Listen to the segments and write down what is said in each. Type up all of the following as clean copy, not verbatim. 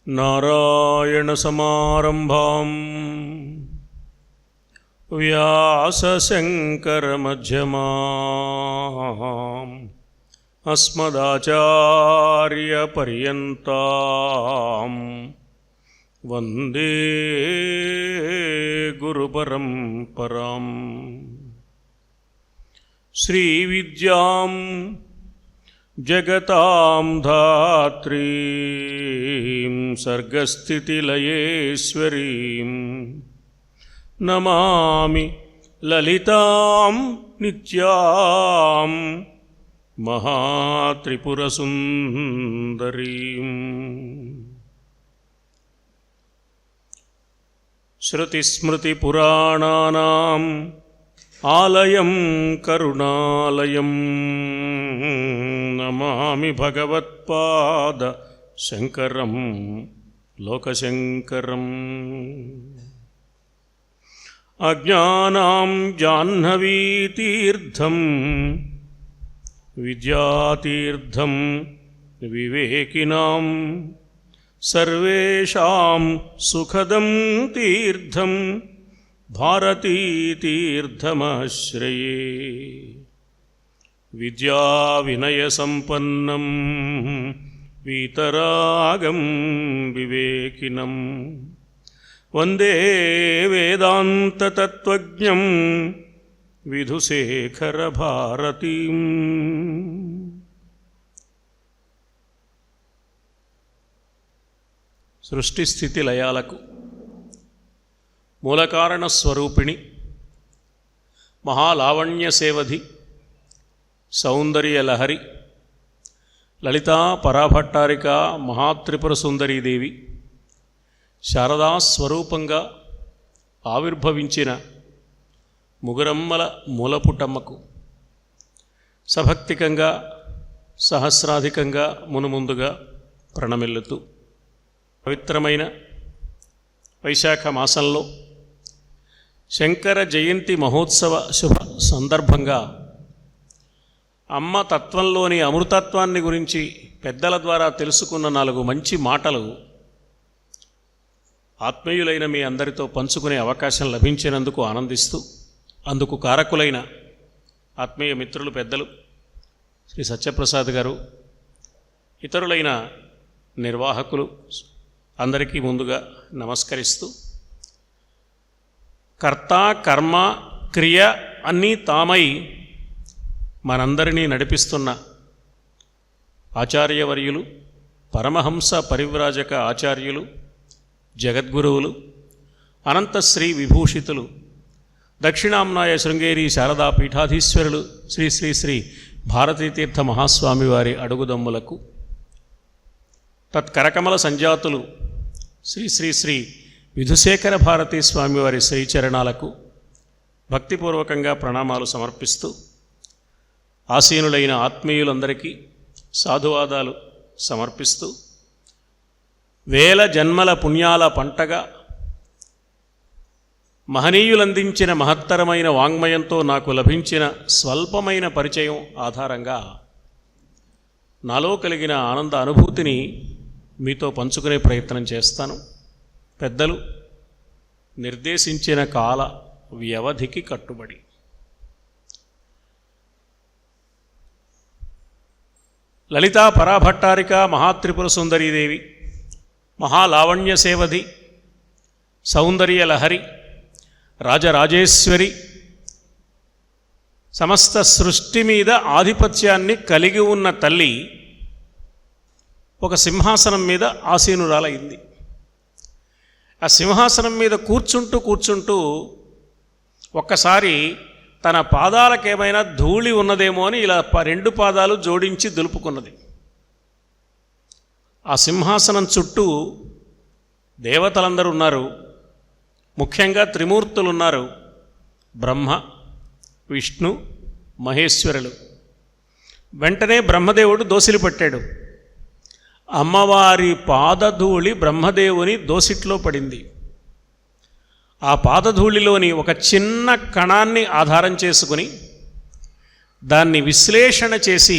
నారాయణసమారంభాం వ్యాసశంకరమధ్యమాం అస్మదాచార్యపర్యంతాం వందే గురుపరంపరాం. శ్రీవిద్యాం జగతాం ధాత్రీం సర్గస్థితిలయేశ్వరీం నమామి లలితాం నిత్యాం మహాత్రిపురసుందరీం. శృతిస్మృతిపురాణానాం ఆలయం కరుణాలయం నమామి భగవత్పాద శంకరం లోకశంకరం. అజ్ఞానాం జాహ్నవీతీర్థం విద్యాతీర్థం వివేకినాం సర్వేషాం సుఖదం తీర్థం భారతీతీర్థమాశ్రయే. విద్యావినయసంపన్నం వీతరాగం వివేకినం వందే వేదాంతతత్త్వజ్ఞం విధుశేఖరభారతీం. సృష్టిస్థితి లయాలకు మూలకారణ స్వరూపిణి, మహాలావణ్య సేవధి, సౌందర్య లహరి, లలితా పరాభట్టారిక మహాత్రిపుర సుందరీదేవి శారదా స్వరూపంగా ఆవిర్భవించిన ముగురమ్మల మూలపుటమ్మకు సభక్తికంగా సహస్రాధికంగా మునుముందుగా ప్రణమిల్లుతూ పవిత్రమైన వైశాఖ మాసంలో శంకర జయంతి మహోత్సవ శుభ సందర్భంగా అమ్మ తత్వంలోని అమృతత్వాన్ని గురించి పెద్దల ద్వారా తెలుసుకున్న 4 మంచి మాటలు ఆత్మీయులైన మీ అందరితో పంచుకునే అవకాశం లభించినందుకు ఆనందిస్తూ, అందుకు కారకులైన ఆత్మీయ మిత్రులు పెద్దలు శ్రీ సత్యప్రసాద్ గారు, ఇతరులైన నిర్వాహకులు అందరికీ ముందుగా నమస్కరిస్తూ, కర్త కర్మ క్రియ అన్నీ తామై మనందరినీ నడిపిస్తున్న ఆచార్యవర్యులు, పరమహంస పరివ్రాజక ఆచార్యులు, జగద్గురువులు, అనంతశ్రీ విభూషితులు, దక్షిణాంనాయ శృంగేరి శారదా పీఠాధీశ్వరులు శ్రీ శ్రీ శ్రీ భారతీతీర్థ మహాస్వామి వారి అడుగుదమ్ములకు, తత్కరకమల సంజాతులు శ్రీ శ్రీ శ్రీ విధుశేఖర భారతీ స్వామివారి శ్రీచరణాలకు భక్తిపూర్వకంగా ప్రణామాలు సమర్పిస్తూ, ఆసీనులైన ఆత్మీయులందరికీ సాధువాదాలు సమర్పిస్తూ, వేల జన్మల పుణ్యాల పంటగా మహనీయులందించిన మహత్తరమైన వాంగ్మయంతో నాకు లభించిన స్వల్పమైన పరిచయం ఆధారంగా నాలో కలిగిన ఆనంద అనుభూతిని మీతో పంచుకునే ప్రయత్నం చేస్తాను. పెద్దలు నిర్దేశించిన కాల వ్యవధికి కట్టుబడి లలితా పరాభట్టారిక మహాత్రిపుర సుందరీదేవి, మహాలావణ్య సేవధి, సౌందర్య లహరి, రాజరాజేశ్వరి, సమస్త సృష్టి మీద ఆధిపత్యాన్ని కలిగి ఉన్న తల్లి ఒక సింహాసనం మీద ఆసీనురాలైంది. ఆ సింహాసనం మీద కూర్చుంటూ ఒక్కసారి తన పాదాలకేమైనా ధూళి ఉన్నదేమో అని ఇలా 2 పాదాలు జోడించి దులుపుకున్నది. ఆ సింహాసనం చుట్టూ దేవతలందరూ ఉన్నారు, ముఖ్యంగా త్రిమూర్తులు ఉన్నారు, బ్రహ్మ విష్ణు మహేశ్వరులు. వెంటనే బ్రహ్మదేవుడు దోసిలి పట్టాడు. అమ్మవారి పాదధూళి బ్రహ్మదేవుని దోసిట్లో పడింది. ఆ పాదధూళిలోని ఒక చిన్న కణాన్ని ఆధారం చేసుకుని దాన్ని విశ్లేషణ చేసి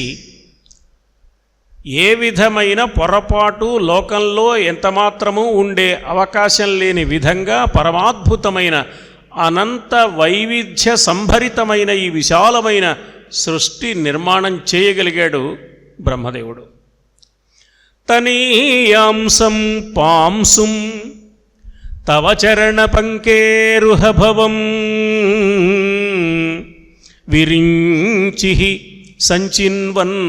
ఏ విధమైన పొరపాటు లోకంలో ఎంతమాత్రమూ ఉండే అవకాశం లేని విధంగా పరమాద్భుతమైన అనంత వైవిధ్య సంభరితమైన ఈ విశాలమైన సృష్టి నిర్మాణం చేయగలిగాడు బ్రహ్మదేవుడు. తనీయాంసం పాంసుం తవ చరణ పంకేరుహభవం విరించి సంచిన్వన్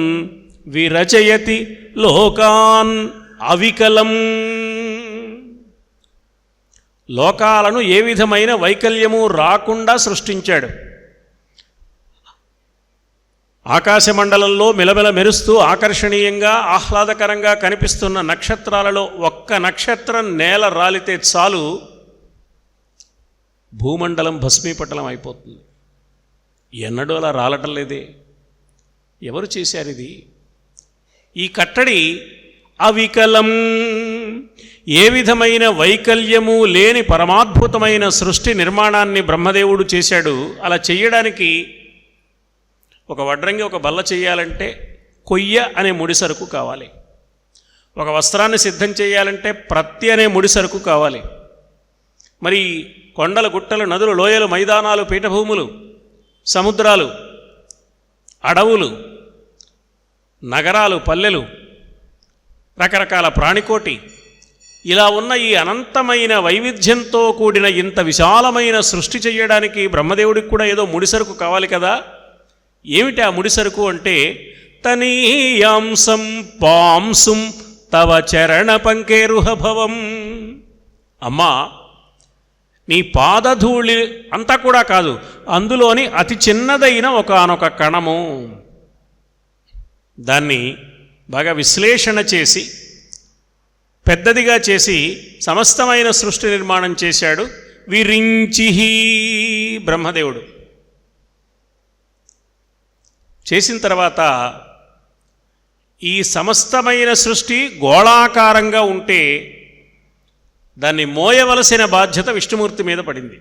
విరచయతి లోకాన్ అవికలం. లోకాలను ఏ విధమైన వైకల్యము రాకుండా సృష్టించాడు. ఆకాశమండలంలో మెలమెల మెరుస్తూ ఆకర్షణీయంగా ఆహ్లాదకరంగా కనిపిస్తున్న నక్షత్రాలలో ఒక్క నక్షత్రం నేల రాలితే చాలు భూమండలం భస్మీపటలం అయిపోతుంది. ఎన్నడూ అలా రాలటం లేదే. ఎవరు చేశారు ఇది? ఈ కట్టడి అవికలం, ఏ విధమైన వైకల్యము లేని పరమాద్భుతమైన సృష్టి నిర్మాణాన్ని బ్రహ్మదేవుడు చేశాడు. అలా చెయ్యడానికి ఒక వడ్రంగి ఒక బల్ల చేయాలంటే కొయ్య అనే ముడిసరుకు కావాలి. ఒక వస్త్రాన్ని సిద్ధం చేయాలంటే ప్రత్తి అనే ముడిసరుకు కావాలి. మరి కొండలు, గుట్టలు, నదులు, లోయలు, మైదానాలు, పీఠభూములు, సముద్రాలు, అడవులు, నగరాలు, పల్లెలు, రకరకాల ప్రాణికోటి, ఇలా ఉన్న ఈ అనంతమైన వైవిధ్యంతో కూడిన ఇంత విశాలమైన సృష్టి చేయడానికి బ్రహ్మదేవుడికి కూడా ఏదో ముడిసరుకు కావాలి కదా. ఏమిటి ఆ ముడిసరుకు అంటే తనీయాంసం పాంసుం తవ చరణ పంకేరుహభవం. అమ్మా, నీ పాదధూళి అంతా కూడా కాదు, అందులోని అతి చిన్నదైన ఒకానొక కణము, దాన్ని బాగా విశ్లేషణ చేసి పెద్దదిగా చేసి సమస్తమైన సృష్టి నిర్మాణం చేశాడు విరించి బ్రహ్మదేవుడు. చేసిన తర్వాత ఈ సమస్తమైన సృష్టి గోళాకారంగా ఉంటే దాన్ని మోయవలసిన బాధ్యత విష్ణుమూర్తి మీద పడింది.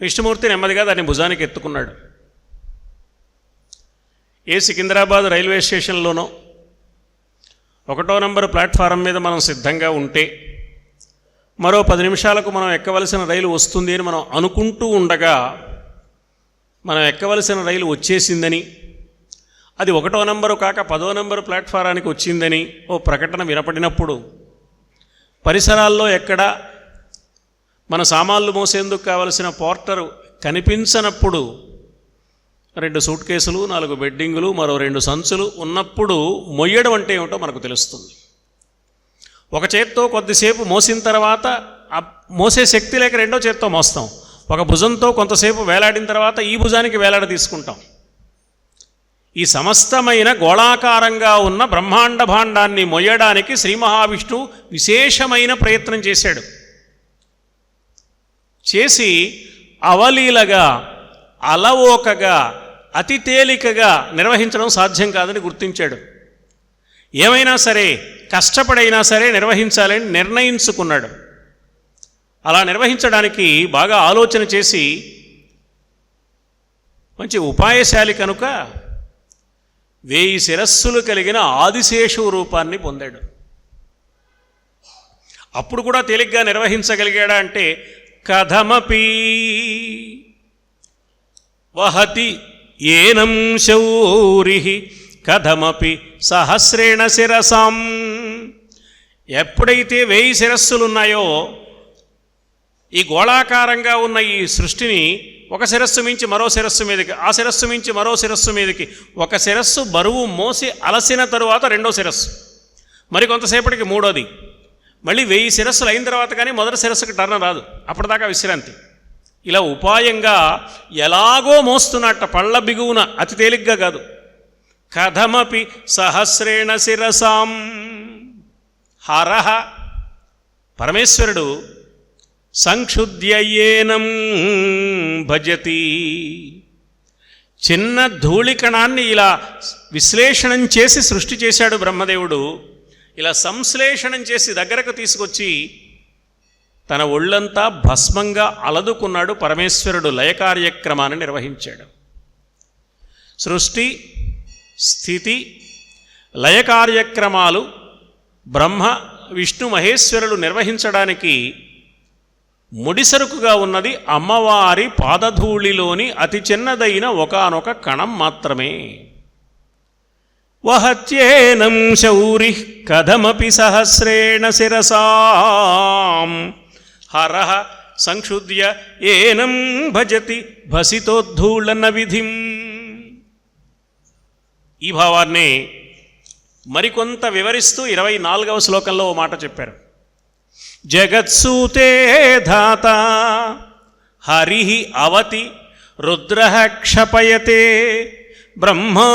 విష్ణుమూర్తి నెమ్మదిగా దాన్ని భుజానికి ఎత్తుకున్నాడు. ఏ సికింద్రాబాద్ రైల్వే స్టేషన్లోనో 1వ నంబరు ప్లాట్ఫారం మీద మనం సిద్ధంగా ఉంటే మరో 10 నిమిషాలకు మనం ఎక్కవలసిన రైలు వస్తుంది అని మనం అనుకుంటూ ఉండగా మనం ఎక్కవలసిన రైలు వచ్చేసిందని, అది 1వ నంబరు కాక 10వ నంబరు ప్లాట్ఫారానికి వచ్చిందని ఓ ప్రకటన వినపడినప్పుడు పరిసరాల్లో ఎక్కడ మన సామాన్లు మోసేందుకు కావలసిన పోర్టరు కనిపించనప్పుడు 2 సూట్ కేసులు, 4 బెడ్డింగులు, మరో 2 సంచులు ఉన్నప్పుడు మొయ్యడం అంటే ఏమిటో మనకు తెలుస్తుంది. ఒక చేత్తో కొద్దిసేపు మోసిన తర్వాత మోసే శక్తి లేక రెండో చేత్తో మోస్తాం. ఒక భుజంతో కొంతసేపు వేలాడిన తర్వాత ఈ భుజానికి వేలాడ తీసుకుంటాం. ఈ సమస్తమైన గోళాకారంగా ఉన్న బ్రహ్మాండ భాండాన్ని మొయ్యడానికి శ్రీ మహావిష్ణువు విశేషమైన ప్రయత్నం చేశాడు. చేసి అవలీలగా, అలవోకగా, అతి తేలికగా నిర్వహించడం సాధ్యం కాదని గుర్తించాడు. ఏమైనా సరే కష్టపడైనా సరే నిర్వహించాలని నిర్ణయించుకున్నాడు. అలా నిర్వహించడానికి బాగా ఆలోచన చేసి మంచి ఉపాయశాలి కనుక 1000 శిరస్సులు కలిగిన ఆదిశేషు రూపాన్ని పొందాడు. అప్పుడు కూడా తేలిగ్గా నిర్వహించగలిగాడా అంటే కథమపి వహతి ఏనం శౌరి కథమపి సహస్రేణ శిరసాం. ఎప్పుడైతే 1000 శిరస్సులున్నాయో ఈ గోళాకారంగా ఉన్న ఈ సృష్టిని ఒక శిరస్సు మించి మరో శిరస్సు మీదకి, ఆ శిరస్సు మించి మరో శిరస్సు మీదకి, ఒక శిరస్సు బరువు మోసి అలసిన తరువాత రెండో శిరస్సు, మరి కొంతసేపటికి మూడోది, మళ్ళీ 1000 శిరస్సులు అయిన తర్వాత కానీ మొదటి శిరస్సుకి టర్న్ రాదు, అప్పటిదాకా విశ్రాంతి. ఇలా ఉపాయంగా ఎలాగో మోస్తున్నట్ట పళ్ళ బిగువున, అతి తేలిగ్గా కాదు. కథమపి సహస్రేణ శిరసాం. హరహ పరమేశ్వరుడు సంక్షుద్యయేనం భజతి. చిన్న ధూళికణాన్ని ఇలా విశ్లేషణం చేసి సృష్టి చేశాడు బ్రహ్మదేవుడు. ఇలా సంశ్లేషణం చేసి దగ్గరకు తీసుకొచ్చి తన ఒళ్ళంతా భస్మంగా అలదుకున్నాడు పరమేశ్వరుడు. లయకార్యక్రమాన్ని నిర్వహించాడు. సృష్టి, స్థితి, లయ కార్యక్రమాలు బ్రహ్మ విష్ణు మహేశ్వరులు నిర్వహించడానికి ముడిసరుకుగా ఉన్నది అమ్మవారి పాదధూళిలోని అతి చిన్నదైన ఒకానొక కణం మాత్రమే. వహత్యేనం శౌరి కథమపి సహస్రేణ శిరసాం హరః సంక్షుద్య ఏనం భజతి భసితోద్ధూళన విధిం. ఈ భావాన్ని మరికొంత వివరిస్తూ 24వ శ్లోకంలో ఓ మాట చెప్పారు. జగత్సూతే ధాత హరి అవతి రుద్రః క్షపయతే బ్రహ్మా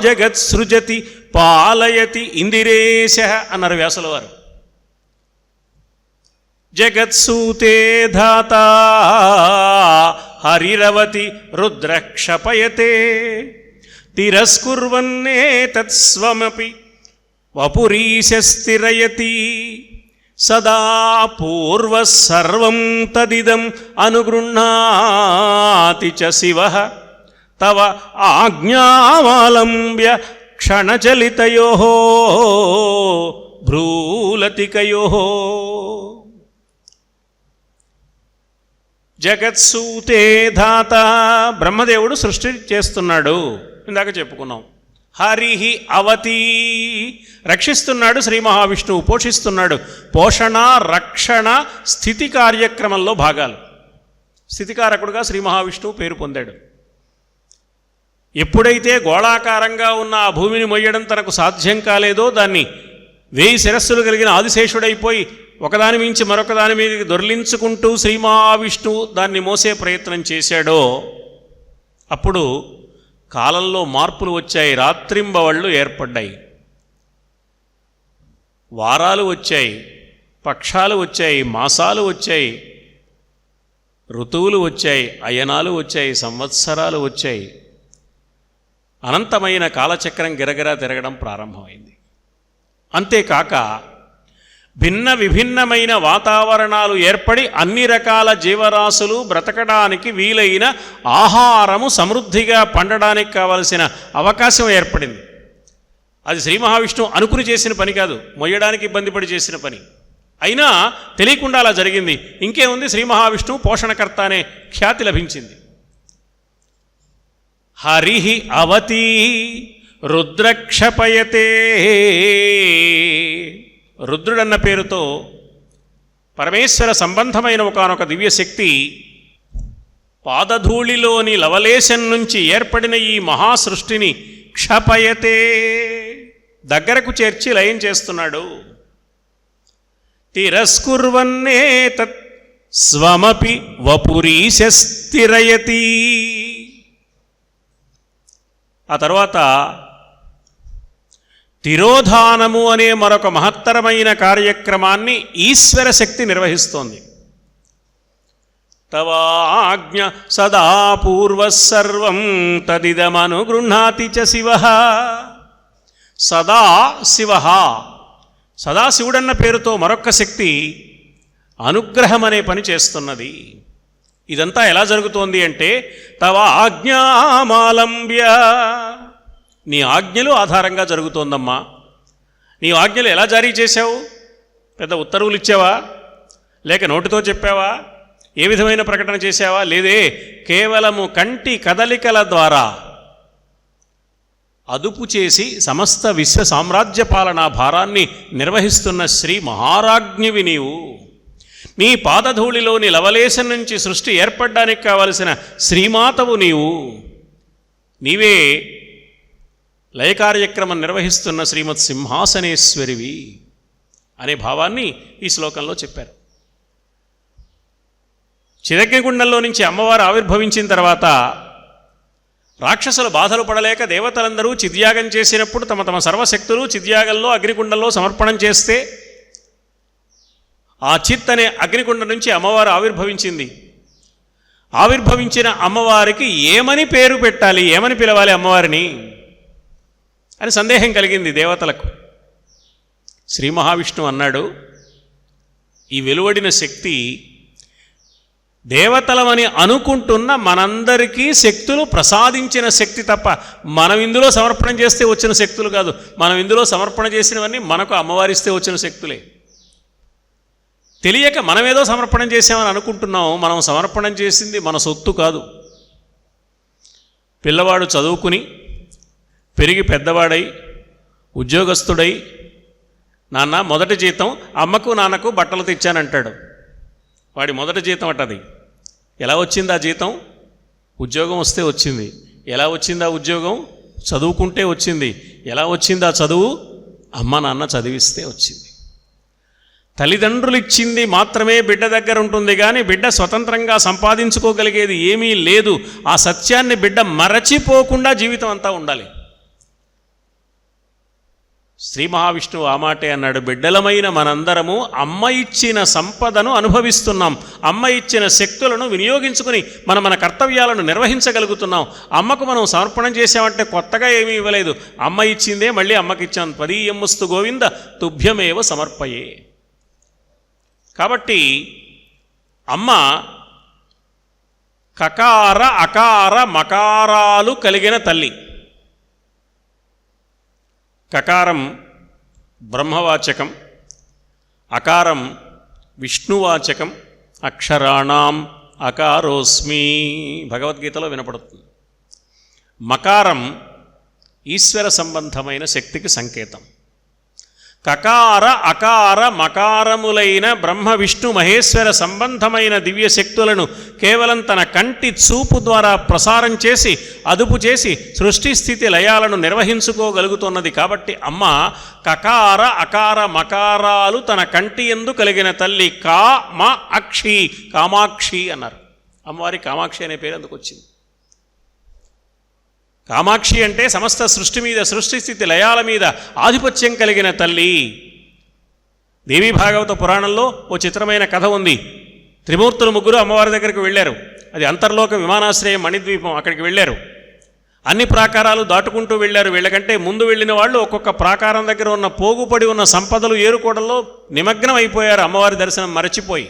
జగత్సృజతి పాలయతి ఇందిరేశః అన్నారు వ్యాసుల వారు. జగత్సూతే ధాత హరిరవతి రుద్రః క్షపయతే తిరస్కుర్వన్నే తత్స్వమపి వపురీశస్థిరయతి సదా పూర్వసర్వం తదిదం అనుగృహ్ణాతి చ శివః తవ ఆజ్ఞావలంబ్య క్షణచలితయోః భ్రూలతికయోః. జగత్సూతే ధాత బ్రహ్మదేవుడు సృష్టి చేస్తున్నాడు, ఇందాక చెప్పుకున్నాం. హరిహి అవతి రక్షిస్తున్నాడు, శ్రీ మహావిష్ణువు పోషిస్తున్నాడు. పోషణ రక్షణ స్థితి కార్యక్రమంలో భాగాలు. స్థితికారకుడుగా శ్రీ మహావిష్ణువు పేరు పొందాడు. ఎప్పుడైతే గోళాకారంగా ఉన్న ఆ భూమిని మొయ్యడం తనకు సాధ్యం కాలేదో, దాన్ని 1000 శిరస్సులు కలిగిన ఆదిశేషుడైపోయి ఒకదాని మించి మరొక దాని మీదకి దొర్లించుకుంటూ శ్రీ మహావిష్ణువు దాన్ని మోసే ప్రయత్నం చేశాడో అప్పుడు కాలంలో మార్పులు వచ్చాయి. రాత్రింబవళ్ళు ఏర్పడ్డాయి, వారాలు వచ్చాయి, పక్షాలు వచ్చాయి, మాసాలు వచ్చాయి, ఋతువులు వచ్చాయి, అయనాలు వచ్చాయి, సంవత్సరాలు వచ్చాయి. అనంతమైన కాలచక్రం గిరగిరా తిరగడం ప్రారంభమైంది. అంతేకాక భిన్న విభిన్నమైన వాతావరణాలు ఏర్పడి అన్ని రకాల జీవరాశులు బ్రతకడానికి వీలైన ఆహారము సమృద్ధిగా పండడానికి కావలసిన అవకాశం ఏర్పడింది. అది శ్రీ మహావిష్ణువు అనుకుని చేసిన పని కాదు, మొయ్యడానికి ఇబ్బంది పడి చేసిన పని. అయినా తెలియకుండా అలా జరిగింది. ఇంకేముంది, శ్రీ మహావిష్ణువు పోషణకర్త అనే ఖ్యాతి లభించింది. హరిహి అవతి రుద్రక్షపయతే. రుద్రుడన్న పేరుతో పరమేశ్వర సంబంధమైన ఒకానొక దివ్యశక్తి పాదధూళిలోని లవలేశం నుంచి ఏర్పడిన ఈ మహాసృష్టిని క్షపయతే దగ్గరకు చేర్చి లయం చేస్తున్నాడు. తిరస్కుర్వన్నే తత్ స్వమపి వపురీశస్థిరయతి. ఆ తర్వాత తిరోధానము అనే మరొక మహత్తరమైన కార్యక్రమాన్ని ఈశ్వర శక్తి నిర్వహిస్తోంది. తవాజ్ఞ సదా పూర్వసర్వం తదిదమనుగృహ్ణాతి చ శివః. సదా శివ, సదాశివుడన్న పేరుతో మరొక్క శక్తి అనుగ్రహం అనే పని చేస్తున్నది. ఇదంతా ఎలా జరుగుతోంది అంటే తవ ఆజ్ఞామాలంబ్య, నీ ఆజ్ఞలు ఆధారంగా జరుగుతోందమ్మా. నీ ఆజ్ఞలు ఎలా జారీ చేశావు? పెద్ద ఉత్తర్వులు ఇచ్చావా? లేక నోటితో చెప్పావా? ఏ విధమైన ప్రకటన చేశావా? లేదే, కేవలము కంటి కదలికల ద్వారా అదుపు చేసి సమస్త విశ్వ సామ్రాజ్య పాలనా భారాన్ని నిర్వహిస్తున్న శ్రీ మహారాజ్ఞివి నీవు. నీ పాదధూళిలోని లవలేశం నుంచి సృష్టి ఏర్పడడానికి కావలసిన శ్రీమాతవు నీవు. నీవే లయ కార్యక్రమం నిర్వహిస్తున్న శ్రీమత్ సింహాసనేశ్వరివి అనే భావాన్ని ఈ శ్లోకంలో చెప్పారు. చిదగ్నిగుండంలో నుంచి అమ్మవారు ఆవిర్భవించిన తర్వాత రాక్షసుల బాధలు పడలేక దేవతలందరూ చిద్యాగం చేసినప్పుడు తమ తమ సర్వశక్తులు చిద్యాగంలో అగ్నిగుండంలో సమర్పణం చేస్తే ఆ చిత్ అనే అగ్నిగుండం నుంచి అమ్మవారు ఆవిర్భవించింది. ఆవిర్భవించిన అమ్మవారికి ఏమని పేరు పెట్టాలి, ఏమని పిలవాలి అమ్మవారిని అని సందేహం కలిగింది దేవతలకు. శ్రీ మహావిష్ణువు అన్నాడు, ఈ వెలువడిన శక్తి దేవతలమని అనుకుంటున్న మనందరికీ శక్తులు ప్రసాదించిన శక్తి తప్ప మనం ఇందులో సమర్పణ చేస్తే వచ్చిన శక్తులు కాదు. మనం ఇందులో సమర్పణ చేసినవన్నీ మనకు అమ్మవారిస్తే వచ్చిన శక్తులే. తెలియక మనమేదో సమర్పణం చేసామని అనుకుంటున్నాం. మనం సమర్పణం చేసింది మన సొత్తు కాదు. పిల్లవాడు చదువుకుని పెరిగి పెద్దవాడై ఉద్యోగస్తుడై, నాన్న మొదటి జీతం అమ్మకు నాన్నకు బట్టలు తెచ్చానంటాడు. వాడి మొదటి జీతం అట్టది. ఎలా వచ్చింది ఆ జీతం? ఉద్యోగం వస్తే వచ్చింది. ఎలా వచ్చింది ఆ ఉద్యోగం? చదువుకుంటే వచ్చింది. ఎలా వచ్చింది ఆ చదువు? అమ్మ నాన్న చదివిస్తే వచ్చింది. తల్లిదండ్రులు ఇచ్చింది మాత్రమే బిడ్డ దగ్గర ఉంటుంది, కానీ బిడ్డ స్వతంత్రంగా సంపాదించుకోగలిగేది ఏమీ లేదు. ఆ సత్యాన్ని బిడ్డ మరచిపోకుండా జీవితం అంతా ఉండాలి. శ్రీ మహావిష్ణువు ఆ మాటే అన్నాడు, బిడ్డలమైన మనందరము అమ్మ ఇచ్చిన సంపదను అనుభవిస్తున్నాం. అమ్మ ఇచ్చిన శక్తులను వినియోగించుకుని మన కర్తవ్యాలను నిర్వహించగలుగుతున్నాం. అమ్మకు మనం సమర్పణం చేసామంటే కొత్తగా ఏమీ ఇవ్వలేదు. అమ్మ ఇచ్చిందే మళ్ళీ అమ్మకి ఇచ్చాం. త్వదీయమ్మస్తు గోవింద తుభ్యమేవ సమర్పయే. కాబట్టి అమ్మ కకార అకార మకారాలు కలిగిన తల్లి. కకారం బ్రహ్మవాచకం, అకారం విష్ణువాచకం. అక్షరాణం అకారోస్మి భగవద్గీతలో వినపడుతుంది. మకారం ఈశ్వర సంబంధమైన శక్తికి సంకేతం. కకార అకార మకారములైన బ్రహ్మ విష్ణు మహేశ్వర సంబంధమైన దివ్యశక్తులను కేవలం తన కంటి చూపు ద్వారా ప్రసారం చేసి అదుపు చేసి సృష్టి స్థితి లయాలను నిర్వహించుకోగలుగుతున్నది. కాబట్టి అమ్మ కకార అకార మకారాలు తన కంటి యందు కలిగిన తల్లి. అక్షి కామాక్షి అన్నారు. అమ్మవారి కామాక్షి అనే పేరు అందుకు వచ్చింది. కామాక్షి అంటే సమస్త సృష్టి మీద, సృష్టి స్థితి లయాల మీద ఆధిపత్యం కలిగిన తల్లి. దేవీ భాగవత పురాణంలో ఓ చిత్రమైన కథ ఉంది. త్రిమూర్తులు ముగ్గురు అమ్మవారి దగ్గరికి వెళ్ళారు. అది అంతర్లోక విమానాశ్రయం మణిద్వీపం. అక్కడికి వెళ్ళారు. అన్ని ప్రాకారాలు దాటుకుంటూ వెళ్ళారు. వీళ్ళకంటే ముందు వెళ్ళిన వాళ్ళు ఒక్కొక్క ప్రాకారం దగ్గర ఉన్న పోగుపడి ఉన్న సంపదలు ఏరుకోవడంలో నిమగ్నం అయిపోయారు, అమ్మవారి దర్శనం మరచిపోయి.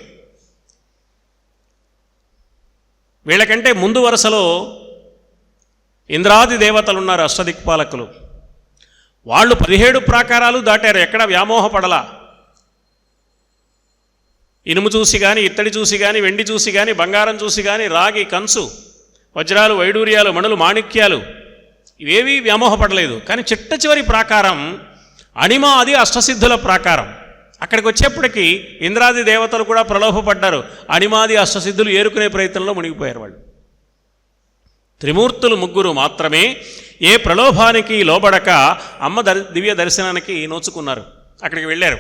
వీళ్ళకంటే ముందు వరుసలో ఇంద్రాది దేవతలు ఉన్నారు, అష్టదిక్పాలకులు. వాళ్ళు 17 ప్రాకారాలు దాటారు. ఎక్కడ వ్యామోహపడలా. ఇనుము చూసి కానీ, ఇత్తడి చూసి కానీ, వెండి చూసి కానీ, బంగారం చూసి కానీ, రాగి కంచు వజ్రాలు వైడూర్యాలు మణులు మాణిక్యాలు ఇవేవీ వ్యామోహపడలేదు. కానీ చిట్ట చివరి ప్రాకారం అణిమాది అష్టసిద్ధుల ప్రాకారం. అక్కడికి వచ్చేప్పటికీ ఇంద్రాది దేవతలు కూడా ప్రలోభపడ్డారు. అణిమాది అష్టసిద్ధులు ఏరుకునే ప్రయత్నంలో మునిగిపోయారు వాళ్ళు. త్రిమూర్తులు ముగ్గురు మాత్రమే ఏ ప్రలోభానికి లోబడక అమ్మ దివ్య దర్శనానికి నోచుకున్నారు. అక్కడికి వెళ్ళారు.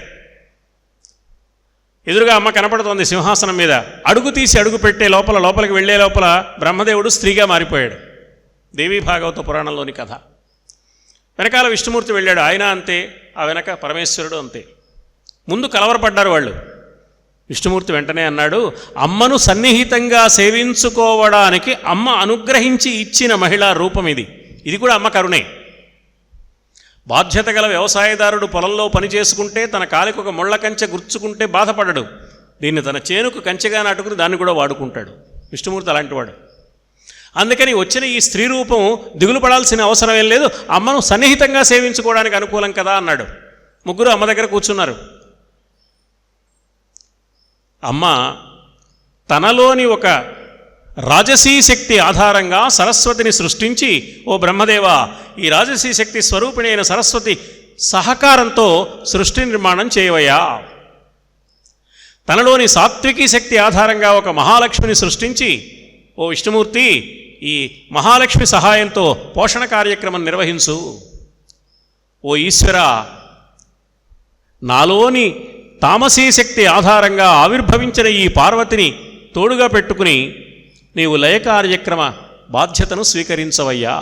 ఎదురుగా అమ్మ కనపడుతోంది సింహాసనం మీద. అడుగు తీసి అడుగు పెట్టే లోపలికి వెళ్ళే లోపల బ్రహ్మదేవుడు స్త్రీగా మారిపోయాడు. దేవీ భాగవత పురాణంలోని కథ. వెనకాల విష్ణుమూర్తి వెళ్ళాడు. ఆయన అంతే. ఆ వెనక పరమేశ్వరుడు అంతే. ముందు కలవరపడ్డారు వాళ్ళు. విష్ణుమూర్తి వెంటనే అన్నాడు, అమ్మను సన్నిహితంగా సేవించుకోవడానికి అమ్మ అనుగ్రహించి ఇచ్చిన మహిళా రూపం ఇది. ఇది కూడా అమ్మ కరుణే. బాధ్యత గల వ్యవసాయదారుడు పొలంలో పని చేసుకుంటే తన కాలికి ఒక ముళ్ళ కంచె గుర్చుకుంటే బాధపడడు. దీన్ని తన చేనుకు కంచెగా నాటుకుని దాన్ని కూడా వాడుకుంటాడు. విష్ణుమూర్తి అలాంటివాడు. అందుకని వచ్చిన ఈ స్త్రీ రూపం దిగులు పడాల్సిన అవసరం ఏం లేదు, అమ్మను సన్నిహితంగా సేవించుకోవడానికి అనుకూలం కదా అన్నాడు. ముగ్గురు అమ్మ దగ్గర కూర్చున్నారు. అమ్మ తనలోని ఒక రాజసీ శక్తి ఆధారంగా సరస్వతిని సృష్టించి, ఓ బ్రహ్మదేవ, ఈ రాజసీ శక్తి స్వరూపిణి అయిన సరస్వతి సహకారంతో సృష్టి నిర్మాణం చేయవయ్యా. తనలోని సాత్వికీ శక్తి ఆధారంగా ఒక మహాలక్ష్మిని సృష్టించి, ఓ విష్ణుమూర్తి, ఈ మహాలక్ష్మి సహాయంతో పోషణ కార్యక్రమం నిర్వహించు. ఓ ఈశ్వర, నాలోని తామసీ శక్తి ఆధారంగా ఆవిర్భవించిన ఈ పార్వతిని తోడుగా పెట్టుకుని నీవు లయ కార్యక్రమ బాధ్యతను స్వీకరించవయ్యా.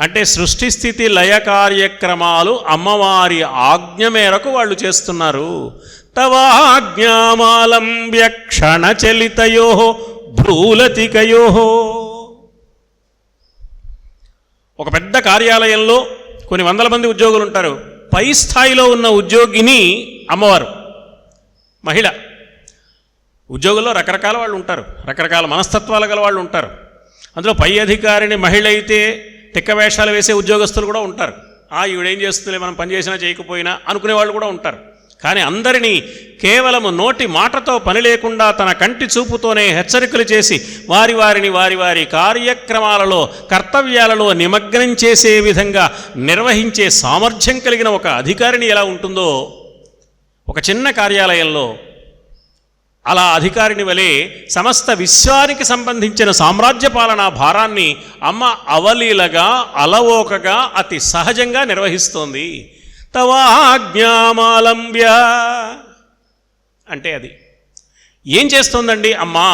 అంటే సృష్టి స్థితి లయ కార్యక్రమాలు అమ్మవారి ఆజ్ఞ మేరకు వాళ్ళు చేస్తున్నారు. తవాజ్ఞామాలంబ్య క్షణచలితయో భ్రూలతికయో. ఒక పెద్ద కార్యాలయంలో కొన్ని వందల మంది ఉద్యోగులు ఉంటారు. పై స్థాయిలో ఉన్న ఉద్యోగిని అమ్మవారు, మహిళ. ఉద్యోగుల్లో రకరకాల వాళ్ళు ఉంటారు, రకరకాల మనస్తత్వాలు గల వాళ్ళు ఉంటారు. అందులో పై అధికారిని మహిళ అయితే తిక్క వేషాలు వేసే ఉద్యోగస్తులు కూడా ఉంటారు. ఈవిడేం చేస్తుందిలే, మనం పని చేసినా చేయకపోయినా అనుకునే వాళ్ళు కూడా ఉంటారు. కానీ అందరినీ కేవలము నోటి మాటతో పని లేకుండా తన కంటి చూపుతోనే హెచ్చరికలు చేసి వారి వారి కార్యక్రమాలలో కర్తవ్యాలలో నిమగ్నం చేసే విధంగా నిర్వహించే సామర్థ్యం కలిగిన ఒక అధికారిని ఎలా ఉంటుందో, ఒక చిన్న కార్యాలయంలో అలా అధికారిని వలె సమస్త విశ్వానికి సంబంధించిన సామ్రాజ్య పాలనా భారాన్ని అమ్మ అవలీలగా అలవోకగా అతి సహజంగా నిర్వహిస్తోంది. తవాజ్ఞామాలంబ్య అంటే అది ఏం చేస్తోందండి అమ్మా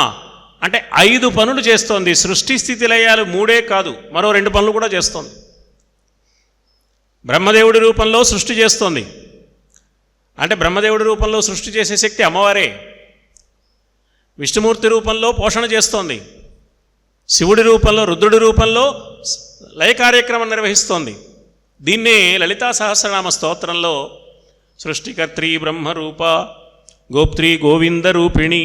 అంటే 5 పనులు చేస్తోంది. సృష్టి స్థితి లయాలు 3 కాదు, మరో 2 పనులు కూడా చేస్తోంది. బ్రహ్మదేవుడి రూపంలో సృష్టి చేస్తోంది. అంటే బ్రహ్మదేవుడి రూపంలో సృష్టి చేసే శక్తి అమ్మవారే. విష్ణుమూర్తి రూపంలో పోషణ చేస్తోంది. శివుడి రూపంలో, రుద్రుడి రూపంలో లయ కార్యక్రమం నిర్వహిస్తోంది. దీన్నే లలితా సహస్రనామ స్తోత్రంలో సృష్టికర్త్రి బ్రహ్మరూప, గోప్త్రి గోవింద రూపిణి,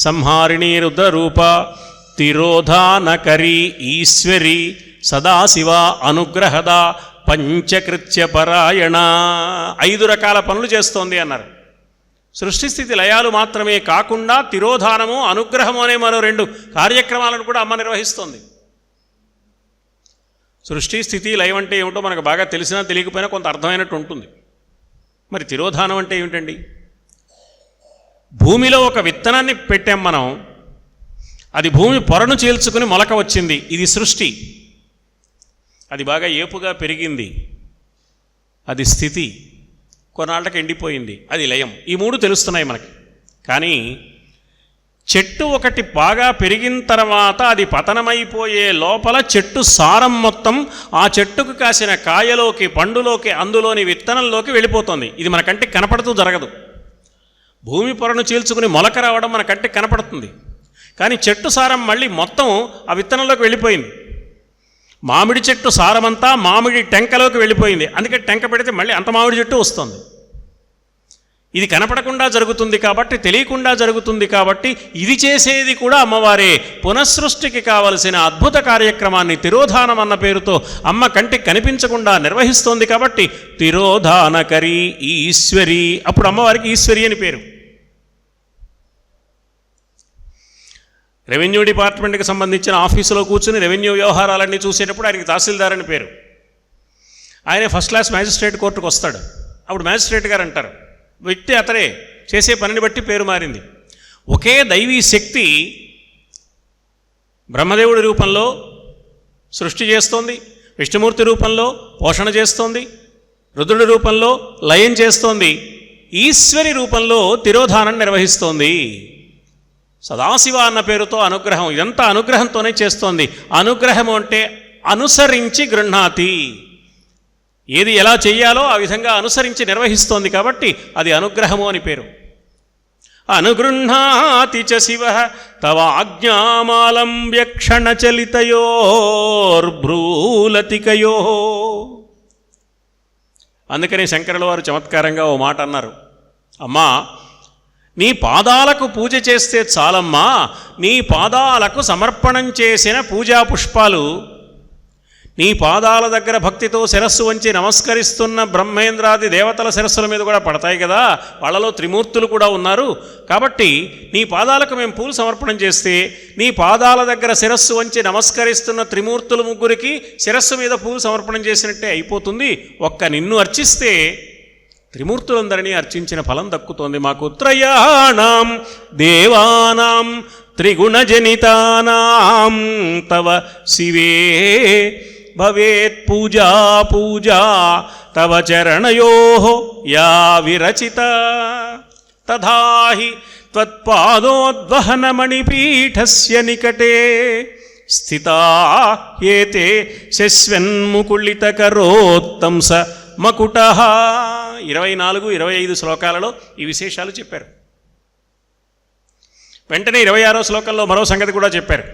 సంహారిణి రుద్రరూప, తిరోధానకరి ఈశ్వరి, సదాశివ అనుగ్రహద, పంచకృత్య పరాయణ 5 రకాల పనులు చేస్తోంది అన్నారు. సృష్టి స్థితి లయాలు మాత్రమే కాకుండా తిరోధానము, అనుగ్రహము అనే మరో 2 కార్యక్రమాలను కూడా అమ్మ నిర్వహిస్తోంది. సృష్టి స్థితి లయం అంటే ఏమిటో మనకు బాగా తెలిసినా తెలియకపోయినా కొంత అర్థమైనట్టు ఉంటుంది. మరి తిరోధానం అంటే ఏమిటండి? భూమిలో ఒక విత్తనాన్ని పెట్టాం మనం, అది భూమి పొరను చీల్చుకుని మొలక వచ్చింది, ఇది సృష్టి. అది బాగా ఏపుగా పెరిగింది, అది స్థితి. కొన్నాళ్ళకి ఎండిపోయింది, అది లయం. ఈ 3 తెలుస్తున్నాయి మనకి. కానీ చెట్టు ఒకటి బాగా పెరిగిన తర్వాత అది పతనమైపోయే లోపల చెట్టు సారం మొత్తం ఆ చెట్టుకు కాసిన కాయలోకి, పండులోకి, అందులోని విత్తనంలోకి వెళ్ళిపోతుంది. ఇది మన కంటికి కనపడుతూ జరగదు. భూమి పొరను చీల్చుకుని మొలక రావడం మన కంటికి కనపడుతుంది. కానీ చెట్టు సారం మళ్ళీ మొత్తం ఆ విత్తనంలోకి వెళ్ళిపోయింది. మామిడి చెట్టు సారమంతా మామిడి టెంకలోకి వెళ్ళిపోయింది. అందుకే టెంక పెడితే మళ్ళీ అంత మామిడి చెట్టు వస్తుంది. ఇది కనపడకుండా జరుగుతుంది కాబట్టి, తెలియకుండా జరుగుతుంది కాబట్టి, ఇది చేసేది కూడా అమ్మవారే. పునఃసృష్టికి కావలసిన అద్భుత కార్యక్రమాన్ని తిరోధానం అన్న పేరుతో అమ్మ కంటికి కనిపించకుండా నిర్వహిస్తోంది కాబట్టి తిరోధానకరి ఈశ్వరి. అప్పుడు అమ్మవారికి ఈశ్వరి అని పేరు. రెవెన్యూ డిపార్ట్మెంట్కి సంబంధించిన ఆఫీసులో కూర్చుని రెవెన్యూ వ్యవహారాలన్నీ చూసేటప్పుడు ఆయనకి తహసీల్దార్ అని పేరు. ఆయనే ఫస్ట్ క్లాస్ మ్యాజిస్ట్రేట్ కోర్టుకు వస్తాడు. అప్పుడు మ్యాజిస్ట్రేట్ గారు అంటారు. వ్యక్తి అతనే, చేసే పనిని బట్టి పేరు మారింది. ఒకే దైవీ శక్తి బ్రహ్మదేవుడి రూపంలో సృష్టి చేస్తోంది, విష్ణుమూర్తి రూపంలో పోషణ చేస్తోంది, రుద్రుడి రూపంలో లయం చేస్తోంది, ఈశ్వరి రూపంలో తిరోధానం నిర్వహిస్తోంది. సదాశివ అన్న పేరుతో అనుగ్రహం, ఇదంతా అనుగ్రహంతోనే చేస్తోంది. అనుగ్రహము అంటే అనుసరించి గృహ్ణాతి, ఏది ఎలా చెయ్యాలో ఆ విధంగా అనుసరించి నిర్వహిస్తోంది కాబట్టి అది అనుగ్రహము అని పేరు. అనుగృహ్ణాతి చ శివ తవ ఆజ్ఞామాలంబ్య క్షణచలితయోర్భ్రూలతికయో. అందుకనే శంకరుల వారు చమత్కారంగా ఓ మాట అన్నారు. అమ్మా, నీ పాదాలకు పూజ చేస్తే చాలమ్మా, నీ పాదాలకు సమర్పణం చేసిన పూజా పుష్పాలు నీ పాదాల దగ్గర భక్తితో శిరస్సు వంచి నమస్కరిస్తున్న బ్రహ్మేంద్రాది దేవతల శిరస్సుల మీద కూడా పడతాయి కదా, వాళ్ళలో త్రిమూర్తులు కూడా ఉన్నారు. కాబట్టి నీ పాదాలకు మేము పూలు సమర్పణం చేస్తే నీ పాదాల దగ్గర శిరస్సు వంచి నమస్కరిస్తున్న త్రిమూర్తులు ముగ్గురికి శిరస్సు మీద పూలు సమర్పణం చేసినట్టే అయిపోతుంది. ఒక్క నిన్ను అర్చిస్తే త్రిమూర్తులందరినీ అర్చించిన ఫలం దక్కుతోంది మాకు. త్రయాణం దేవానాం త్రిగుణజనితానాం తవ శివే భవేత్ పూజా పూజా తవ చరణయోః యా విరచిత తథాహి త్వత్పాదోద్వహనమణిపీఠస్య నికటే స్థితా ఏతే శశ్వన్ముకుళితకరోత్తంస మకుటః. 24-25 శ్లోకాలలో ఈ విశేషాలు చెప్పారు. వెంటనే 26వ శ్లోకంలో మరో సంగతి కూడా చెప్పారు.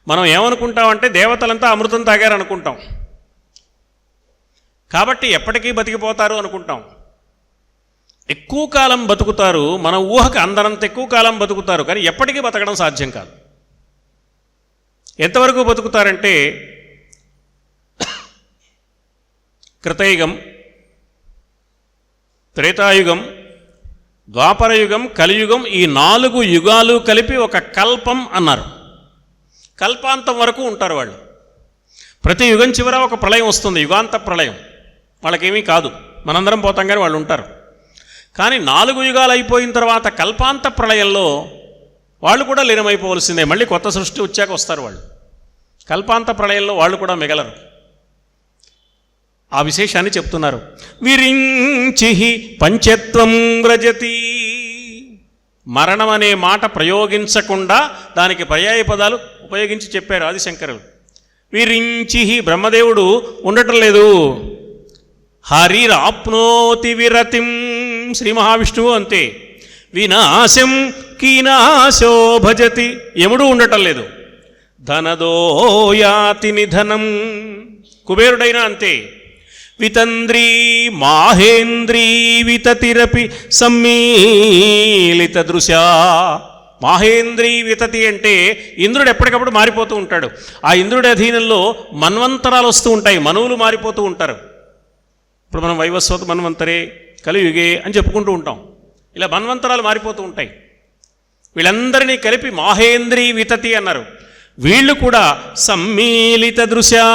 మనం ఏమనుకుంటామంటే దేవతలంతా అమృతం తాగారనుకుంటాం, కాబట్టి ఎప్పటికీ బతికిపోతారు అనుకుంటాం. ఎక్కువ కాలం బతుకుతారు, మన ఊహకు అందరంత ఎక్కువ కాలం బతుకుతారు, కానీ ఎప్పటికీ బతకడం సాధ్యం కాదు. ఎంతవరకు బతుకుతారంటే కృతయుగం, త్రేతాయుగం, ద్వాపరయుగం, కలియుగం, ఈ 4 యుగాలు కలిపి ఒక కల్పం అన్నారు. కల్పాంతం వరకు ఉంటారు వాళ్ళు. ప్రతి యుగం చివర ఒక ప్రళయం వస్తుంది, యుగాంత ప్రళయం. వాళ్ళకేమీ కాదు, మనందరం పోతాం కానీ వాళ్ళు ఉంటారు. కానీ 4 యుగాలు అయిపోయిన తర్వాత కల్పాంత ప్రళయంలో వాళ్ళు కూడా లీనమైపోవలసిందే. మళ్ళీ కొత్త సృష్టి వచ్చాక వస్తారు వాళ్ళు. కల్పాంత ప్రళయంలో వాళ్ళు కూడా మిగలరు. ఆ విశేషాన్ని చెప్తున్నారు. విరించి పంచత్వం వ్రజతి. మరణం అనే మాట ప్రయోగించకుండా దానికి పర్యాయ పదాలు ఉపయోగించి చెప్పారు ఆదిశంకరులు. విరించి, బ్రహ్మదేవుడు ఉండటం లేదు. హరిరాప్నోతి విరతిం, శ్రీ మహావిష్ణువు అంతే. వినాశం కీనాశో భజతి, యముడు ఉండటం లేదు. ధనదోయాతి నిధనం, కుబేరుడైనా అంతే. వితంద్రీ మాహేంద్రీ వితతిరపి సమ్మీలిత దృశా. మాహేంద్రీ వితతి అంటే ఇంద్రుడు ఎప్పటికప్పుడు మారిపోతూ ఉంటాడు. ఆ ఇంద్రుడి అధీనంలో మన్వంతరాలు వస్తూ ఉంటాయి, మనువులు మారిపోతూ ఉంటారు. ఇప్పుడు మనం వైవస్వత మన్వంతరే, కలియుగే అని చెప్పుకుంటూ ఉంటాం. ఇలా మన్వంతరాలు మారిపోతూ ఉంటాయి. వీళ్ళందరినీ కలిపి మాహేంద్రీ వితతి అన్నారు. వీళ్ళు కూడా సమ్మీలిత దృశా,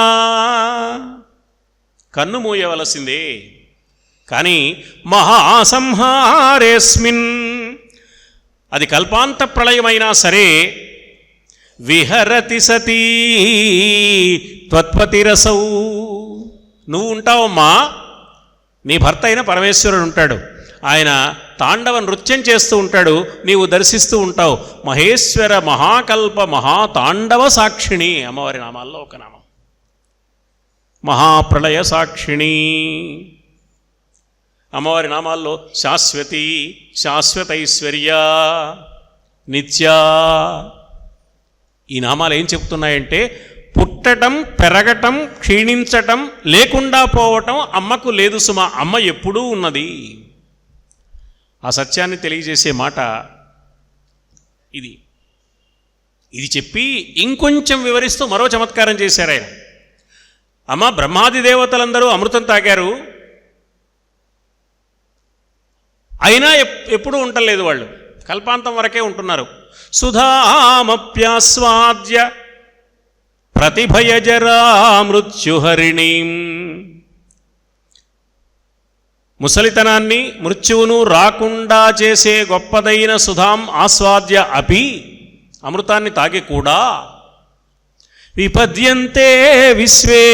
కన్ను మూయవలసిందే. కానీ మహాసంహారేస్మిన్, అది కల్పాంత ప్రళయమైనా సరే, విహరతి సతీ త్వత్పతిరసౌ. నువ్వు ఉంటావమ్మా, నీ భర్త అయిన పరమేశ్వరుడు ఉంటాడు. ఆయన తాండవ నృత్యం చేస్తూ ఉంటాడు, నీవు దర్శిస్తూ ఉంటావు. మహేశ్వర మహాకల్ప మహాతాండవ సాక్షిణి, అమ్మవారి నామాల్లో ఒక నామం. మహాప్రళయ సాక్షిణి. అమ్మవారి నామాల్లో శాశ్వతి, శాశ్వతైశ్వర్య, నిత్య. ఈ నామాలు ఏం చెప్తున్నాయంటే పుట్టడం, పెరగటం, క్షీణించటం, లేకుండా పోవటం అమ్మకు లేదు సుమా. అమ్మ ఎప్పుడూ ఉన్నది. ఆ సత్యాన్ని తెలియజేసే మాట ఇది. ఇది చెప్పి ఇంకొంచెం వివరిస్తూ మరో చమత్కారం చేశారు ఆయన. అమ్మ, బ్రహ్మాది దేవతలందరూ అమృతం తాగారు, అయినా ఎప్పుడూ ఉండలేదు వాళ్ళు, కల్పాంతం వరకే ఉంటున్నారు. సుధామప్యాస్వాద్య ప్రతిభయజరా మృత్యుహరిణీం. ముసలితనాన్ని, మృత్యువును రాకుండా చేసే గొప్పదైన సుధాం ఆస్వాద్య అపి, అమృతాన్ని తాగి కూడా, విపద్యంతే విశ్వే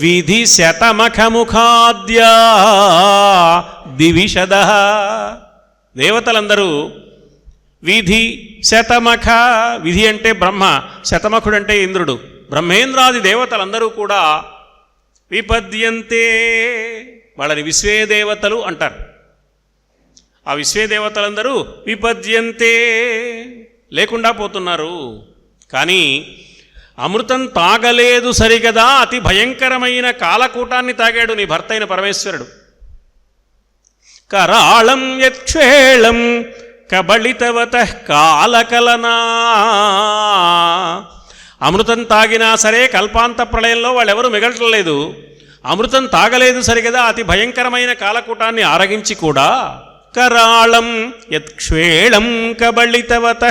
విధి శతమఖముఖాద్యా దివిషద. దేవతలందరూ విధి శతమఖ, విధి అంటే బ్రహ్మ, శతమఖుడంటే ఇంద్రుడు, బ్రహ్మేంద్రాది దేవతలందరూ కూడా విపద్యంతే, వాళ్ళని విశ్వే దేవతలు అంటారు. ఆ విశ్వే దేవతలందరూ విపద్యంతే, లేకుండా పోతున్నారు. కానీ అమృతం తాగలేదు సరిగదా, అతి భయంకరమైన కాలకూటాన్ని తాగాడు నీ భర్త అయిన పరమేశ్వరుడు. కరాళం యక్షేళం కబళితవత కాలకలనా. అమృతం తాగినా సరే కల్పాంత ప్రళయంలో వాళ్ళెవరూ మిగలటం లేదు. అమృతం తాగలేదు సరిగదా, అతి భయంకరమైన కాలకూటాన్ని ఆరగించి కూడా, కరాళం యత్క్షేళం కబళితవత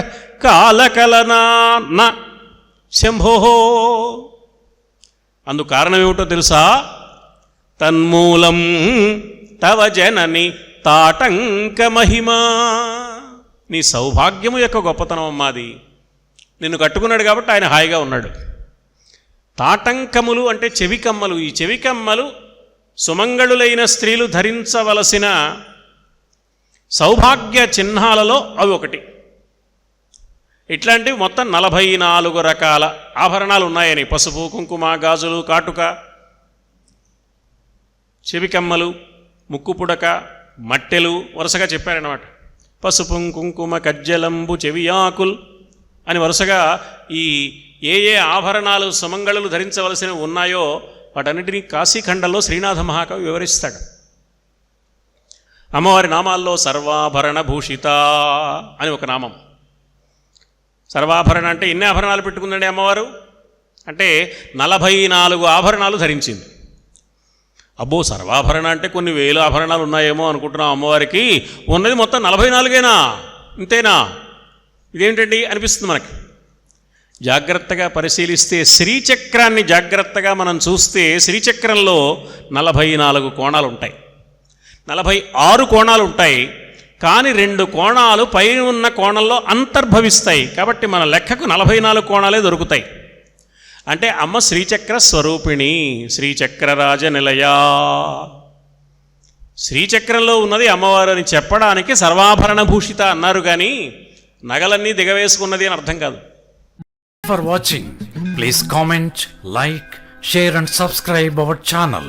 కాలకలనా శంభో. అందుకు కారణం ఏమిటో తెలుసా? తన్మూలం తవ జనని తాటంక మహిమా. నీ సౌభాగ్యము యొక్క గొప్పతనం అమ్మాది. నిన్ను కట్టుకున్నాడు కాబట్టి ఆయన హాయిగా ఉన్నాడు. తాటంకములు అంటే చెవికమ్మలు. ఈ చెవికమ్మలు సుమంగళులైన స్త్రీలు ధరించవలసిన సౌభాగ్య చిహ్నాలలో అవి ఒకటి. ఇట్లాంటివి మొత్తం 44 రకాల ఆభరణాలు ఉన్నాయని, పసుపు, కుంకుమ, గాజులు, కాటుక, చెవికమ్మలు, ముక్కు పుడక, మట్టెలు వరుసగా చెప్పారన్నమాట. పసుపు, కుంకుమ, కజ్జలంబు, చెవియాకుల్ అని వరుసగా ఈ ఏ ఏ ఆభరణాలు సుమంగళులు ధరించవలసినవి ఉన్నాయో వాటన్నిటినీ కాశీఖండంలో శ్రీనాథ మహాకవి వివరిస్తాడు. అమ్మవారి నామాల్లో సర్వాభరణ భూషిత అని ఒక నామం. సర్వాభరణ అంటే ఎన్ని ఆభరణాలు పెట్టుకుందండి అమ్మవారు అంటే 44 ఆభరణాలు ధరించింది. అబ్బో, సర్వాభరణ అంటే కొన్ని వేల ఆభరణాలు ఉన్నాయేమో అనుకుంటున్నాం. అమ్మవారికి ఉన్నది మొత్తం 44ఏనా, ఇంతేనా, ఇదేంటండి అనిపిస్తుంది మనకి. జాగ్రత్తగా పరిశీలిస్తే శ్రీచక్రాన్ని జాగ్రత్తగా మనం చూస్తే శ్రీచక్రంలో 44 కోణాలు ఉంటాయి, 46 కోణాలు ఉంటాయి. కానీ 2 కోణాలు పైన ఉన్న కోణంలో అంతర్భవిస్తాయి. కాబట్టి మన లెక్కకు 44 కోణాలే దొరుకుతాయి. అంటే అమ్మ శ్రీచక్ర స్వరూపిణి, శ్రీచక్రరాజ నిలయా. శ్రీచక్రంలో ఉన్నది అమ్మవారు అని చెప్పడానికి సర్వాభరణ భూషిత అన్నారు, కానీ నగలన్నీ దిగవేసుకున్నది అని అర్థం కాదు. For watching, please comment, like, share and subscribe our channel.